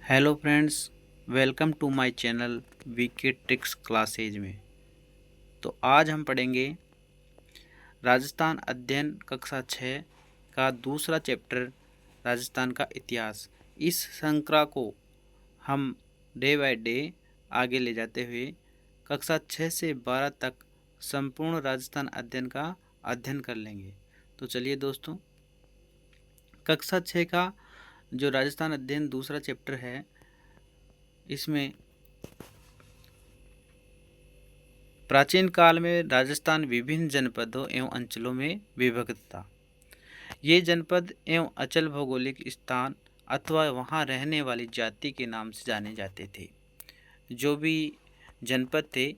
Hello friends, welcome to my channel VK tricks classes में। तो आज हम पढ़ेंगे राजस्थान अध्ययन कक्षा 6 का दूसरा चैप्टर राजस्थान का इतिहास। इस श्रृंखला को हम डे बाय डे आगे ले जाते हुए कक्षा 6 से 12 तक संपूर्ण राजस्थान अध्ययन का अध्ययन कर लेंगे। तो चलिए दोस्तों, कक्षा 6 का जो राजस्थान अध्ययन दूसरा चैप्टर है, इसमें प्राचीन काल में राजस्थान विभिन्न जनपदों एवं अंचलों में विभक्त था। ये जनपद एवं अचल भौगोलिक स्थान अथवा वहाँ रहने वाली जाति के नाम से जाने जाते थे। जो भी जनपद थे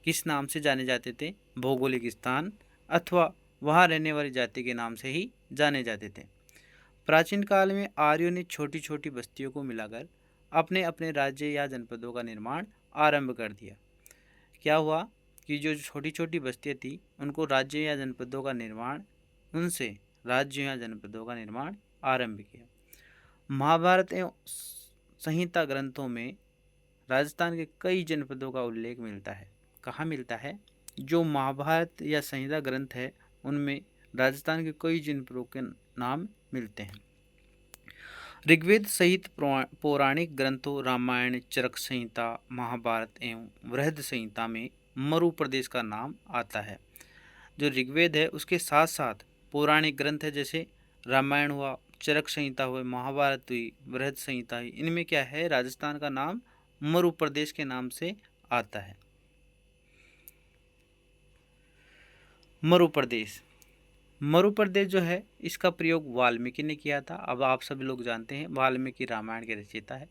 किस नाम से जाने जाते थे? भौगोलिक स्थान अथवा वहाँ रहने वाली जाति के नाम से ही जाने जाते थे। प्राचीन काल में आर्यों ने छोटी छोटी बस्तियों को मिलाकर अपने अपने राज्य या जनपदों का निर्माण आरंभ कर दिया। क्या हुआ कि जो छोटी छोटी बस्तियाँ थी उनको राज्य या जनपदों का निर्माण उनसे राज्यों या जनपदों का निर्माण आरंभ किया। महाभारत एवं संहिता ग्रंथों में राजस्थान के कई जनपदों का उल्लेख मिलता है। कहाँ मिलता है? जो महाभारत या संहिता ग्रंथ है उनमें राजस्थान के कई जनपदों के नाम मिलते हैं। ऋग्वेद सहित पौराणिक ग्रंथों रामायण, चरक संहिता, महाभारत एवं बृहद संहिता में मरु प्रदेश का नाम आता है। जो ऋग्वेद है उसके साथ साथ पौराणिक ग्रंथ है, जैसे रामायण हुआ, चरक संहिता हुई, महाभारत हुई, बृहद संहिता हुई, इनमें क्या है? राजस्थान का नाम मरु प्रदेश के नाम से आता है। मरु प्रदेश जो है इसका प्रयोग वाल्मीकि ने किया था। अब आप सभी लोग जानते हैं वाल्मीकि रामायण के रचयिता है।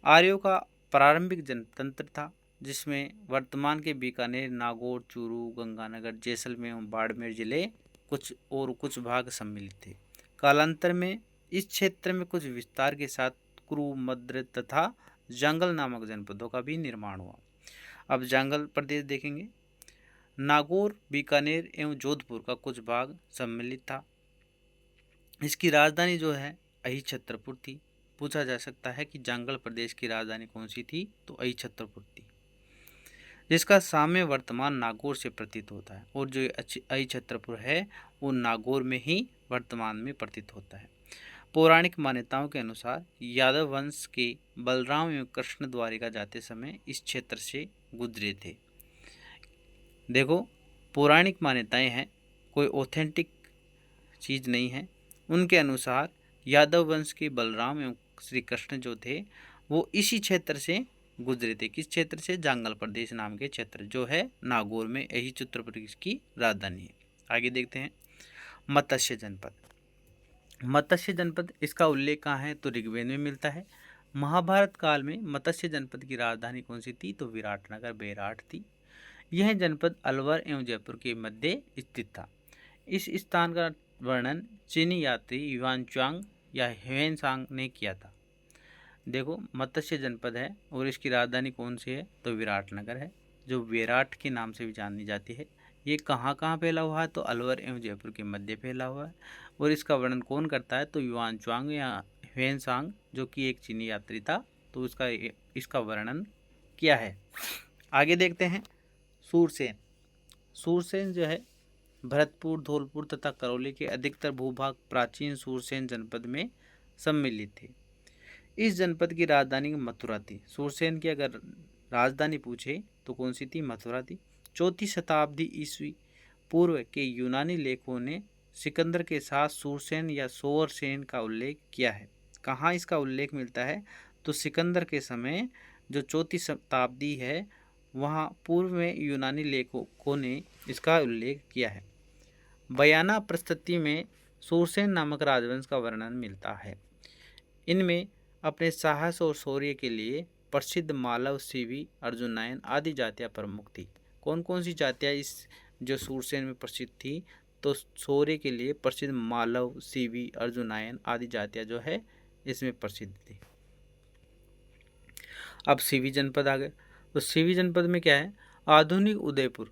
आर्यों का प्रारंभिक जनतंत्र था जिसमें वर्तमान के बीकानेर, नागौर, चूरू, गंगानगर, जैसलमेर एवं बाड़मेर जिले कुछ भाग सम्मिलित थे। कालांतर में इस क्षेत्र में कुछ विस्तार के साथ कुरु, मद्र तथा जंगल नामक जनपदों का भी निर्माण हुआ। अब जंगल प्रदेश देखेंगे। नागौर, बीकानेर एवं जोधपुर का कुछ भाग सम्मिलित था। इसकी राजधानी जो है अहिछत्रपुर थी। पूछा जा सकता है कि जंगल प्रदेश की राजधानी कौन सी थी? तो अहिछत्रपुर थी, जिसका साम्य वर्तमान नागौर से प्रतीत होता है। और जो अहिछत्रपुर है वो नागौर में ही वर्तमान में प्रतीत होता है। पौराणिक मान्यताओं के अनुसार यादव वंश के बलराम एवं कृष्ण द्वारिका जाते समय इस क्षेत्र से गुजरे थे। देखो, पौराणिक मान्यताएं हैं, कोई ऑथेंटिक चीज़ नहीं है। उनके अनुसार यादव वंश के बलराम एवं श्री कृष्ण जो थे वो इसी क्षेत्र से गुजरे थे। किस क्षेत्र से? जांगल प्रदेश नाम के क्षेत्र जो है नागौर में, यही उत्तर प्रदेश की राजधानी है। आगे देखते हैं मत्स्य जनपद। मत्स्य जनपद, इसका उल्लेख कहाँ है? तो ऋग्वेद में मिलता है। महाभारत काल में मत्स्य जनपद की राजधानी कौन सी थी? तो विराटनगर, बेराट थी। यह जनपद अलवर एवं जयपुर के मध्य स्थित था। इस स्थान का वर्णन चीनी यात्री युआनचांग या ह्वेनसांग ने किया था। देखो, मत्स्य जनपद है और इसकी राजधानी कौन सी है? तो विराटनगर है, जो विराट के नाम से भी जानी जाती है। ये कहाँ कहाँ फैला हुआ है? तो अलवर एवं जयपुर के मध्य फैला हुआ है। और इसका वर्णन कौन करता है? तो युआनचांग या ह्वेनसांग, जो कि एक चीनी यात्री था, तो इसका वर्णन किया है। आगे देखते हैं सूरसेन। सूरसेन जो है भरतपुर, धौलपुर तथा करौली के अधिकतर भूभाग प्राचीन सूरसेन जनपद में सम्मिलित थे। इस जनपद की राजधानी मथुरा थी। सूरसेन की अगर राजधानी पूछे तो कौन सी थी? मथुरा थी। 4वीं शताब्दी ईस्वी पूर्व के यूनानी लेखों ने सिकंदर के साथ सूरसेन या सोवरसेन का उल्लेख किया है। कहाँ इसका उल्लेख मिलता है? तो सिकंदर के समय जो 4वीं शताब्दी है वहाँ पूर्व में यूनानी लेखकों ने इसका उल्लेख किया है। बयाना प्रस्तुति में सूरसेन नामक राजवंश का वर्णन मिलता है। इनमें अपने साहस और शौर्य के लिए प्रसिद्ध मालव, सीवी, अर्जुनायन आदि जातियां प्रमुख थी। कौन कौन सी जातियां इस जो सूरसेन में प्रसिद्ध थी? तो शौर्य के लिए प्रसिद्ध मालव, सीवी, अर्जुनायन आदि जातियां जो है इसमें प्रसिद्ध थी। अब सीवी जनपद आ गए। तो सीवी जनपद में क्या है? आधुनिक उदयपुर।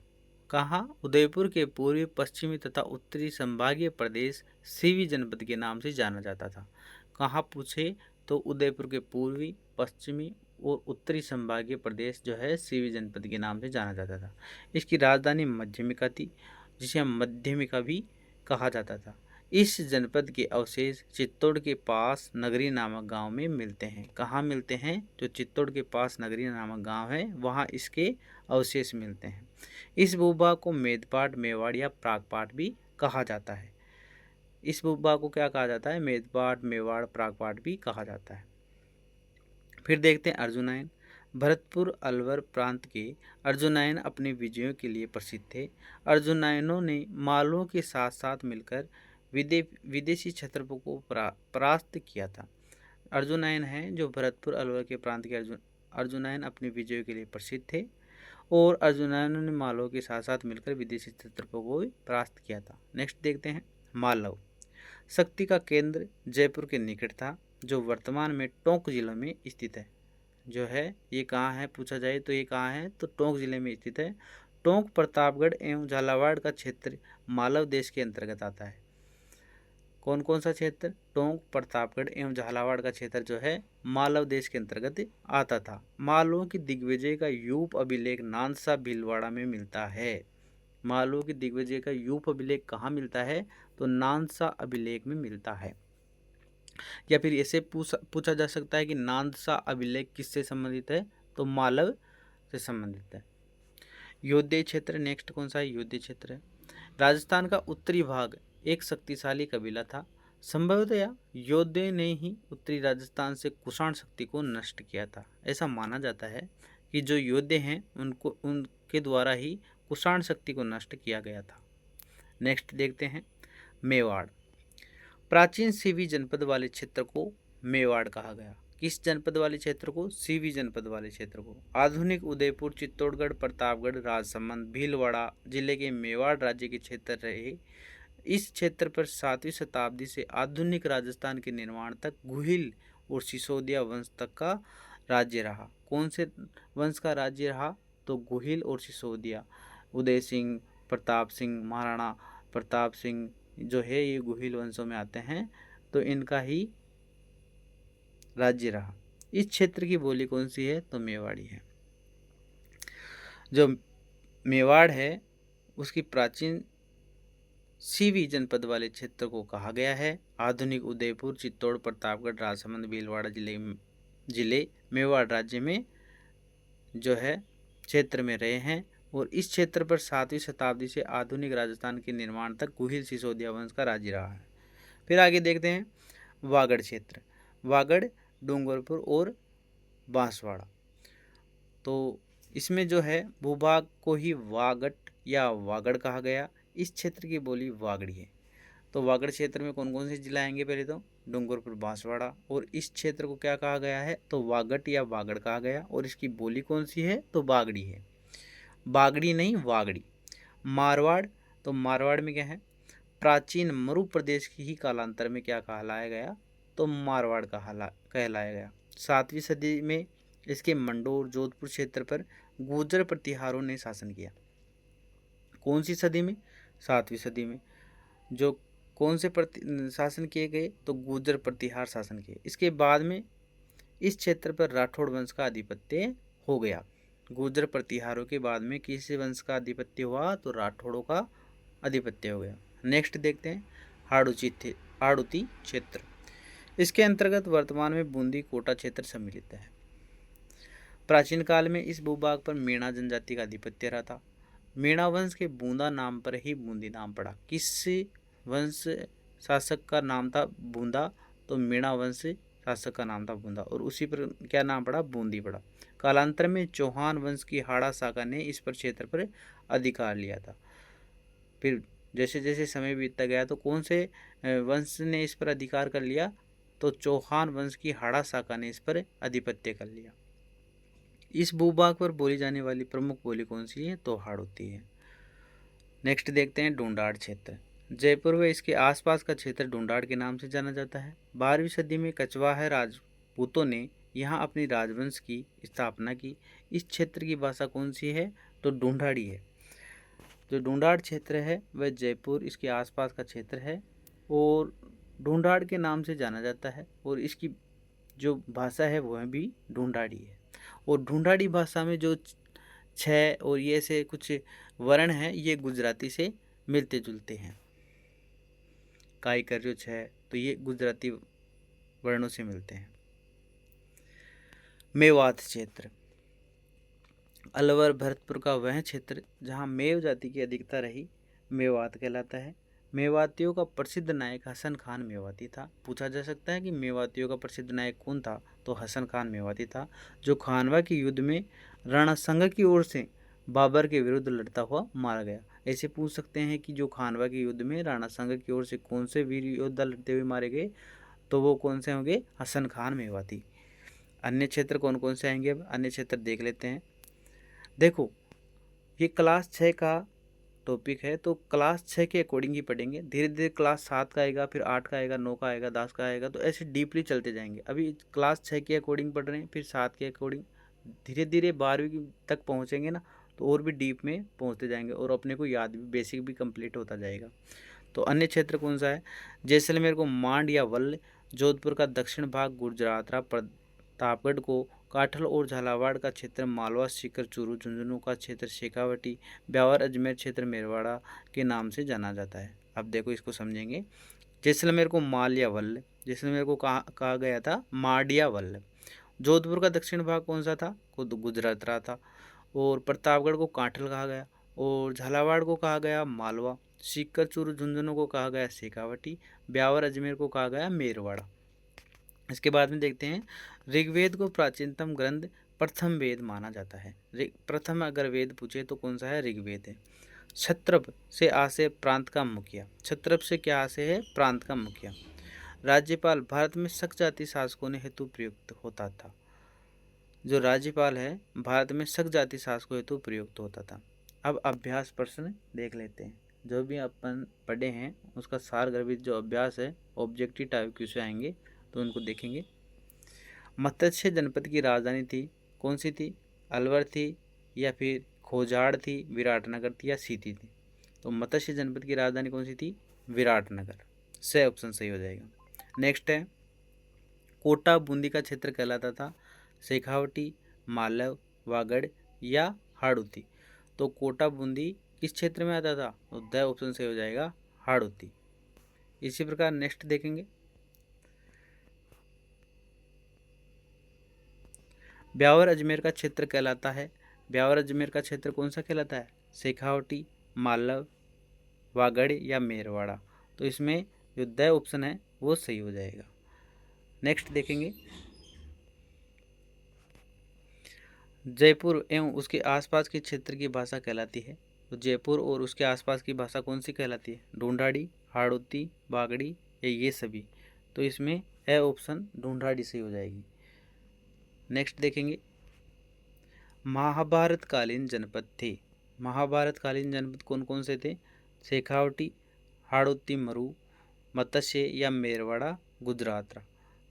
कहाँ? उदयपुर के पूर्वी, पश्चिमी तथा उत्तरी संभागीय प्रदेश सीवी जनपद के नाम से जाना जाता था। कहाँ पूछे? तो उदयपुर के पूर्वी, पश्चिमी और उत्तरी संभागीय प्रदेश जो है सीवी जनपद के नाम से जाना जाता था। इसकी राजधानी मध्यमिका थी, जिसे हम मध्यमिका भी कहा जाता था। इस जनपद के अवशेष चित्तौड़ के पास नगरी नामक गांव में मिलते हैं। कहाँ मिलते हैं? जो चित्तौड़ के पास नगरी नामक गांव है वहाँ इसके अवशेष मिलते हैं। इस भूभाग को मेदपाट, मेवाड़ या प्रागपाट भी कहा जाता है। इस भूभाग को क्या कहा जाता है? मेदपाट, मेवाड़, प्रागपाट भी कहा जाता है। फिर देखते हैं अर्जुनायन। भरतपुर अलवर प्रांत के अर्जुनायन अपने विजयों के लिए प्रसिद्ध थे। अर्जुनायनों ने मालवों के साथ साथ मिलकर विदेशी क्षत्रपों को परास्त किया था। अर्जुनायन हैं जो भरतपुर अलवर के प्रांत के अर्जुनायन अपने विजयों के लिए प्रसिद्ध थे और अर्जुनायनों ने मालवों के साथ साथ मिलकर विदेशी क्षत्रपों को भी परास्त किया था। नेक्स्ट देखते हैं मालव। शक्ति का केंद्र जयपुर के निकट था, जो वर्तमान में टोंक जिले में स्थित है। जो है ये कहाँ है पूछा जाए तो ये कहाँ है? तो टोंक जिले में स्थित है। टोंक प्रतापगढ़ एवं झालावाड़ का क्षेत्र मालव देश के अंतर्गत आता है। कौन कौन सा क्षेत्र? टोंक, प्रतापगढ़ एवं झालावाड़ का क्षेत्र जो है मालव देश के अंतर्गत आता था। मालवों की दिग्विजय का यूप अभिलेख नानसा भीलवाड़ा में मिलता है। मालवों की दिग्विजय का यूप अभिलेख कहाँ मिलता है? तो नानसा अभिलेख में मिलता है। या फिर ऐसे पूछा जा सकता है कि नानसा अभिलेख किससे संबंधित है? तो मालव से संबंधित है। योध्य क्षेत्र नेक्स्ट कौन सा है? योध्य क्षेत्र है। राजस्थान का उत्तरी भाग एक शक्तिशाली कबीला था। संभवतया योध्य ने ही उत्तरी राजस्थान से कुषाण शक्ति को नष्ट किया था। ऐसा माना जाता है कि जो योध्य हैं उनके द्वारा ही कुषाण शक्ति को नष्ट किया गया था। नेक्स्ट देखते हैं मेवाड़। प्राचीन सीवी जनपद वाले क्षेत्र को मेवाड़ कहा गया। किस जनपद वाले क्षेत्र को? सीवी जनपद वाले क्षेत्र को। आधुनिक उदयपुर, चित्तौड़गढ़, प्रतापगढ़, राजसमंद, भीलवाड़ा जिले के मेवाड़ राज्य के क्षेत्र रहे। इस क्षेत्र पर 7वीं शताब्दी से आधुनिक राजस्थान के निर्माण तक गुहिल और सिसोदिया वंश तक का राज्य रहा। कौन से वंश का राज्य रहा? तो गुहिल और सिसोदिया। उदय सिंह, प्रताप सिंह, महाराणा प्रताप सिंह जो है ये गुहिल वंशों में आते हैं, तो इनका ही राज्य रहा। इस क्षेत्र की बोली कौन सी है? तो मेवाड़ी है। जो मेवाड़ है उसकी प्राचीन सीवी जनपद वाले क्षेत्र को कहा गया है। आधुनिक उदयपुर, चित्तौड़, प्रतापगढ़, राजसमंद, भीलवाड़ा जिले मेवाड़ राज्य में जो है क्षेत्र में रहे हैं और इस क्षेत्र पर 7वीं शताब्दी से आधुनिक राजस्थान के निर्माण तक गुहिल सिसोदिया वंश का राज्य रहा है। फिर आगे देखते हैं वागड़ क्षेत्र। वागड़, डूंगरपुर और बांसवाड़ा। तो इसमें जो है भूभाग को ही वागट या वागड़ कहा गया। इस क्षेत्र की बोली वागड़ी है। तो वागड़ क्षेत्र में कौन कौन से जिला आएंगे? पहले तो डूंगरपुर, बांसवाड़ा। और इस क्षेत्र को क्या कहा गया है? तो वागट या वागड़ कहा गया। और इसकी बोली कौन सी है? तो बागड़ी है। बागड़ी नहीं, वागड़ी। मारवाड़, तो मारवाड़ में क्या है? प्राचीन मरु प्रदेश की ही कालांतर में क्या कहलाया गया? तो मारवाड़ कहलाया गया। 7वीं सदी में इसके मंडोर, जोधपुर क्षेत्र पर गुर्जर प्रतिहारों ने शासन किया। कौन सी सदी में? 7वीं सदी में। जो कौन से शासन किए गए? तो गुर्जर प्रतिहार शासन किए। इसके बाद में इस क्षेत्र पर राठौड़ वंश का आधिपत्य हो गया। गुर्जर प्रतिहारों के बाद में किस वंश का आधिपत्य हुआ? तो राठौड़ों का आधिपत्य हो गया। नेक्स्ट देखते हैं हाड़ौती क्षेत्र। इसके अंतर्गत वर्तमान में बूंदी कोटा क्षेत्र सम्मिलित है। प्राचीन काल में इस भूभाग पर मीणा जनजाति का आधिपत्य रहा था। मीणा वंश के बूंदा नाम पर ही बूंदी नाम पड़ा। किस वंश शासक का नाम था बूंदा? तो मीणा वंश शासक का नाम था बूंदा और उसी पर क्या नाम पड़ा? बूंदी पड़ा। कालांतर में चौहान वंश की हाड़ा शाखा ने इस पर क्षेत्र पर अधिकार लिया था। फिर जैसे जैसे समय बीतता गया तो कौन से वंश ने इस पर अधिकार कर लिया? तो चौहान वंश की हाड़ा शाखा ने इस पर आधिपत्य कर लिया। इस भूभाग पर बोली जाने वाली प्रमुख बोली कौन सी है? तो हाड़ौती है। नेक्स्ट देखते हैं ढूंढाड़ क्षेत्र। जयपुर व इसके आसपास का क्षेत्र ढूंढाड़ के नाम से जाना जाता है। 12वीं सदी में कछवाहा राजपूतों ने यहाँ अपनी राजवंश की स्थापना की। इस क्षेत्र की भाषा कौन सी है? तो ढूंढाड़ी है। जो ढूंढाड़ क्षेत्र है वह जयपुर इसके आसपास का क्षेत्र है और ढूंढाड़ के नाम से जाना जाता है। और इसकी जो भाषा है वह भी ढूंढाड़ी है। और ढूंढाड़ी भाषा में जो छः और ये से कुछ वर्ण हैं ये गुजराती से मिलते जुलते हैं। काई कर जो छः तो ये गुजराती वर्णों से मिलते हैं। मेवात क्षेत्र, अलवर भरतपुर का वह क्षेत्र जहाँ मेव जाति की अधिकता रही मेवात कहलाता है। मेवातियों का प्रसिद्ध नायक हसन खान मेवाती था। पूछा जा सकता है कि मेवातियों का प्रसिद्ध नायक कौन था, तो हसन खान मेवाती था, जो खानवा के युद्ध में राणा संगा की ओर से बाबर के विरुद्ध लड़ता हुआ मारा गया। ऐसे पूछ सकते हैं कि जो खानवा के युद्ध में राणा संगा की ओर से कौन से वीर योद्धा लड़ते हुए मारे गए, तो वो कौन से होंगे, हसन खान मेवाती। अन्य क्षेत्र कौन कौन से आएंगे, अब अन्य क्षेत्र देख लेते हैं। देखो ये क्लास 6 का टॉपिक है, तो क्लास 6 के अकॉर्डिंग ही पढ़ेंगे। धीरे धीरे क्लास 7 का आएगा, फिर 8 का आएगा, 9 का आएगा, 10 का आएगा, तो ऐसे डीपली चलते जाएंगे। अभी क्लास 6 के अकॉर्डिंग पढ़ रहे हैं, फिर 7 के अकॉर्डिंग, धीरे धीरे 12वीं तक पहुँचेंगे ना, तो और भी डीप में पहुँचते जाएंगे और अपने को याद भी, बेसिक भी कंप्लीट होता जाएगा। तो अन्य क्षेत्र कौन सा है, जैसलमेर को मांड या वल्ल, जोधपुर का दक्षिण भाग गुजरातरा, प्रतापगढ़ को काठल और झालावाड़ का क्षेत्र मालवा, सीकर, चूरू, झुंझुनू का क्षेत्र शेखावटी, ब्यावर, अजमेर क्षेत्र मेरवाड़ा के नाम से जाना जाता है। अब देखो इसको समझेंगे। जैसलमेर को माल या वल्ल, जैसलमेर को कहा गया था माड या वल्ल। जोधपुर का दक्षिण भाग कौन सा था, गुजरात रहा था। और प्रतापगढ़ को काठल कहा गया, और झालावाड़ को कहा गया मालवा, सीकर, चूरू, झुंझुनू को कहा गया शेखावटी, ब्यावर, अजमेर को कहा गया मेरवाड़ा। इसके बाद में देखते हैं, ऋग्वेद को प्राचीनतम ग्रंथ प्रथम वेद माना जाता है। प्रथम अगर वेद पूछे तो कौन सा है, ऋग्वेद है। क्षत्रप से आशय प्रांत का मुखिया, क्षत्रप से क्या आशय है, प्रांत का मुखिया। राज्यपाल भारत में शक जाति शासकों ने हेतु प्रयुक्त होता था। जो राज्यपाल है भारत में शक जाति शासकों हेतु प्रयुक्त होता था। अब अभ्यास प्रश्न देख लेते हैं। जो भी अपन पढ़े हैं उसका सार गर्भित जो अभ्यास है ऑब्जेक्टिव टाइप क्वेश्चन आएंगे, तो उनको देखेंगे। मत्स्य जनपद की राजधानी थी कौन सी थी, अलवर थी या फिर खोजाड़ थी, विराटनगर थी या सीती थी। तो मत्स्य जनपद की राजधानी कौन सी थी, विराटनगर। से ऑप्शन सही हो जाएगा। नेक्स्ट है, कोटा बूंदी का क्षेत्र कहलाता था शेखावटी, मालव, वागड़ या हाड़ौती। तो कोटा बूंदी किस क्षेत्र में आता था, तो द ऑप्शन सही हो जाएगा, हाड़ौती। इसी प्रकार नेक्स्ट देखेंगे, ब्यावर अजमेर का क्षेत्र कहलाता है। ब्यावर अजमेर का क्षेत्र कौन सा कहलाता है, शेखावटी, मालव, वागड़ या मेरवाड़ा। तो इसमें जो द ऑप्शन है वो सही हो जाएगा। नेक्स्ट देखेंगे, जयपुर एवं उसके आसपास के क्षेत्र की भाषा कहलाती है। तो जयपुर और उसके आसपास की भाषा कौन सी कहलाती है, ढूंढाड़ी, हाड़ौती, बागड़ी या ये सभी। तो इसमें ए ऑप्शन ढूंढाड़ी सही हो जाएगी। नेक्स्ट देखेंगे, महाभारत कालीन जनपद थे। महाभारत कालीन जनपद कौन कौन से थे, शेखावटी, हाड़ौती, मरु, मत्स्य या मेरवाड़ा, गुजरात।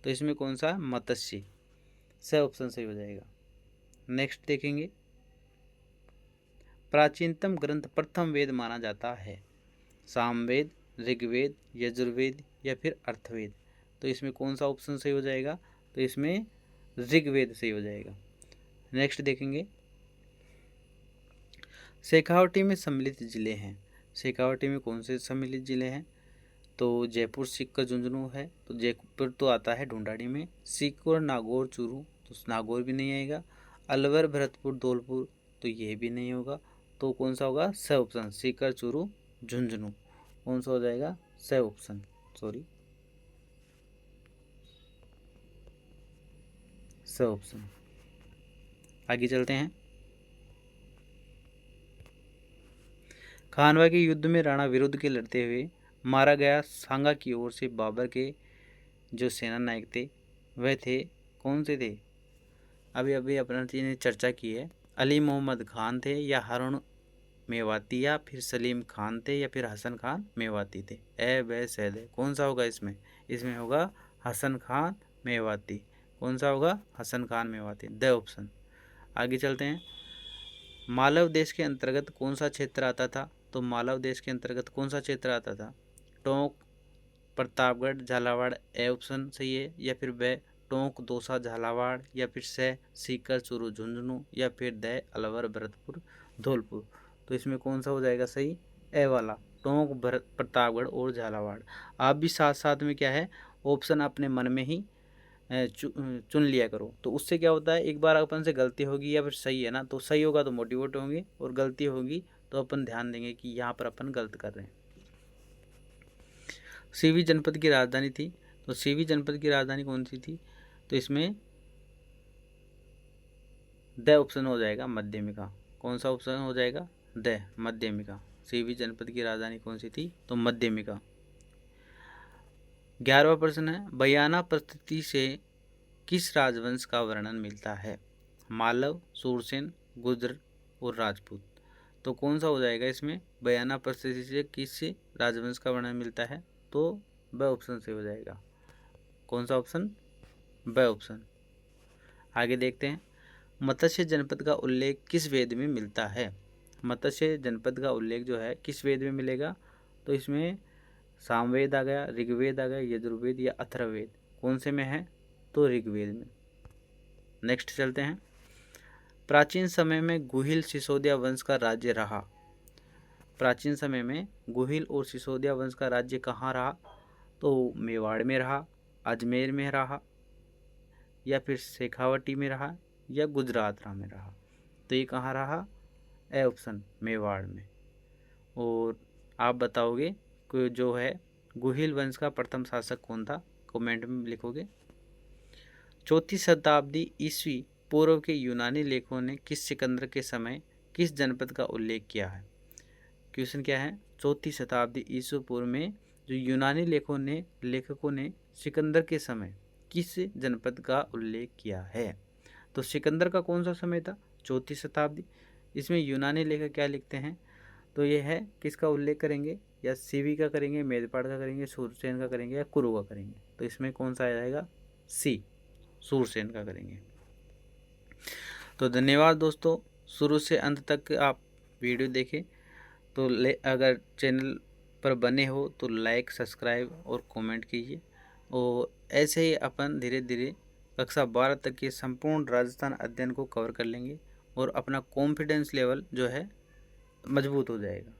तो इसमें कौन सा, मत्स्य। से ऑप्शन सही हो जाएगा। नेक्स्ट देखेंगे, प्राचीनतम ग्रंथ प्रथम वेद माना जाता है, सामवेद, ऋग्वेद, यजुर्वेद या फिर अर्थवेद। तो इसमें कौन सा ऑप्शन सही हो जाएगा, तो इसमें ऋग्वेद सही हो जाएगा। नेक्स्ट देखेंगे, शेखावटी में सम्मिलित जिले हैं। शेखावटी में कौन से सम्मिलित जिले हैं, तो जयपुर, सीकर, झुंझुनू है। तो जयपुर तो आता है ढूंढाड़ी में, सीकर, नागौर, चूरू, तो नागौर भी नहीं आएगा, अलवर, भरतपुर, धौलपुर, तो ये भी नहीं होगा। तो कौन सा होगा, स ऑप्शन, सीकर, चूरू, झुंझुनू। कौन सा हो जाएगा, स ऑप्शन, सॉरी स ऑप्शन। आगे चलते हैं, खानवा के युद्ध में राणा विरुद्ध के लड़ते हुए मारा गया सांगा की ओर से बाबर के जो सेना नायक थे वह थे कौन से थे, अभी अभी अपना जी ने चर्चा की है। अली मोहम्मद खान थे या हारून मेवाती या फिर सलीम खान थे या फिर हसन खान मेवाती थे। ए ब सैद है, कौन सा होगा इसमें, इसमें होगा हसन खान मेवाती। कौन सा होगा, हसन खान मेवाती, द ऑप्शन। आगे चलते हैं, मालव देश के अंतर्गत कौन सा क्षेत्र आता था, तो मालव देश के अंतर्गत कौन सा क्षेत्र आता था, टोंक, प्रतापगढ़, झालावाड़। ए ऑप्शन सही है, या फिर ब टोंक दौसा झालावाड़, या फिर स सीकर चूरू झुंझुनू, या फिर द अलवर भरतपुर धौलपुर। तो इसमें कौन सा हो जाएगा सही, ए वाला, टोंक प्रतापगढ़ और झालावाड़। आप भी साथ साथ में क्या है ऑप्शन अपने मन में ही चुन लिया करो। तो उससे क्या होता है, एक बार अपन से गलती होगी या फिर सही है ना, तो सही होगा तो मोटिवेट होंगे, और गलती होगी तो अपन ध्यान देंगे कि यहाँ पर अपन गलत कर रहे हैं। सीवी जनपद की राजधानी थी, तो सीवी जनपद की राजधानी कौन सी थी, तो इसमें द ऑप्शन हो जाएगा मध्यमिका। कौन सा ऑप्शन हो जाएगा, द मध्यमिका। सीवी जनपद की राजधानी कौन सी थी, तो मध्यमिका। 11वां प्रश्न है, बयाना परिस्थिति से किस राजवंश का वर्णन मिलता है, मालव, सूरसेन, गुर्जर और राजपूत। तो कौन सा हो जाएगा इसमें, बयाना परिस्थिति से किस राजवंश का वर्णन मिलता है, तो ब ऑप्शन से हो जाएगा। कौन सा ऑप्शन, ब ऑप्शन। आगे देखते हैं, मत्स्य जनपद का उल्लेख किस वेद में मिलता है। मत्स्य जनपद का उल्लेख जो है किस वेद में मिलेगा, तो इसमें सामवेद आ गया, ऋग्वेद आ गया, यजुर्वेद या अथर्ववेद। कौन से में है, तो ऋग्वेद में। नेक्स्ट चलते हैं, प्राचीन समय में गुहिल सिसोदिया वंश का राज्य रहा। प्राचीन समय में गुहिल और सिसोदिया वंश का राज्य कहाँ रहा, तो मेवाड़ में रहा, अजमेर में रहा, या फिर शेखावटी में रहा, या गुजरात में रहा। तो ये कहाँ रहा, ए ऑप्शन मेवाड़ में। और आप बताओगे कि जो है गुहिल वंश का प्रथम शासक कौन था, कमेंट में लिखोगे। 4वीं शताब्दी ईस्वी पूर्व के यूनानी लेखकों ने किस सिकंदर के समय किस जनपद का उल्लेख किया है। क्वेश्चन क्या है, 4वीं शताब्दी ईस्वी पूर्व में जो यूनानी लेखकों ने सिकंदर के समय किस जनपद का उल्लेख किया है। तो सिकंदर का कौन सा समय था, 4वीं शताब्दी। इसमें यूनानी लेखक क्या लिखते हैं, तो ये है किसका उल्लेख करेंगे, या सीवी का करेंगे, मेदपाड़ का करेंगे, सूरसेन का करेंगे, या कुरु का करेंगे। तो इसमें कौन सा आ जाएगा, सी सूरसेन का करेंगे। तो धन्यवाद दोस्तों, शुरू से अंत तक आप वीडियो देखें। तो अगर चैनल पर बने हो तो लाइक, सब्सक्राइब और कमेंट कीजिए। और ऐसे ही अपन धीरे धीरे कक्षा 12 तक के संपूर्ण राजस्थान अध्ययन को कवर कर लेंगे, और अपना कॉन्फिडेंस लेवल जो है मजबूत हो जाएगा।